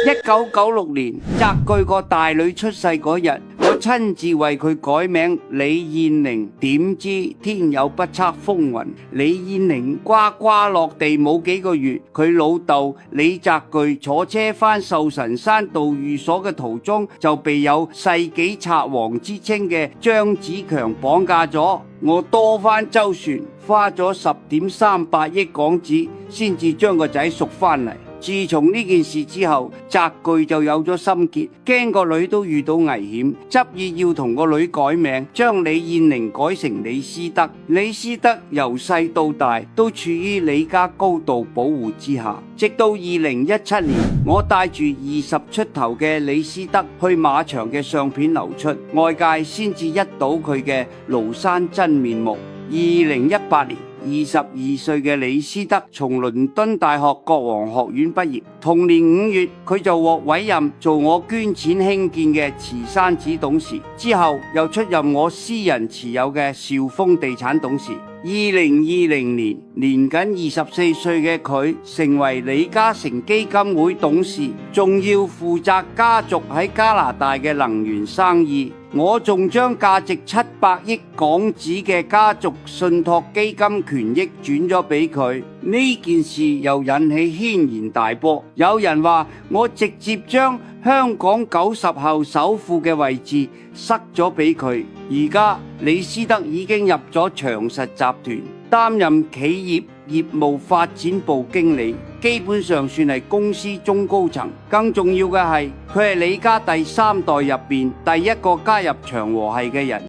1996年，澤巨個大女出世嗰日，我親自為佢改名李燕玲。點知天有不測風雲，李燕玲呱呱落地冇幾個月，佢老豆李澤钜坐車返壽臣山道寓所嘅途中，就被有世紀賊王之稱嘅張子強綁架咗。我多番周旋，花咗10.38億港紙，先至將個仔贖返嚟。自從呢件事之後，澤钜就有咗心結，驚個女都遇到危險，執意要同個女改名，將李燕玲改成李思德。李思德由細到大都處於李家高度保護之下，直到2017年，我帶住20出頭嘅李思德去馬場嘅相片流出，外界先至一睹佢嘅廬山真面目。2018年，22歲嘅李思德從倫敦大學國王學院畢業，同年5月佢就獲委任做我捐錢興建嘅慈山寺董事，之後又出任我私人持有嘅兆豐地產董事。2020年，年僅24歲嘅佢成為李嘉誠基金會董事，仲要負責家族喺加拿大嘅能源生意。我仲將價值700億港紙嘅家族信託基金權益轉咗俾佢。呢件事又引起軒然大波，有人話我直接將香港90後首富嘅位置塞咗俾佢。而家李思德已經入咗長實集團，擔任企業業務發展部經理，基本上算係公司中高層。更重要嘅係，佢係李家第3代入邊第一個加入長和系嘅人。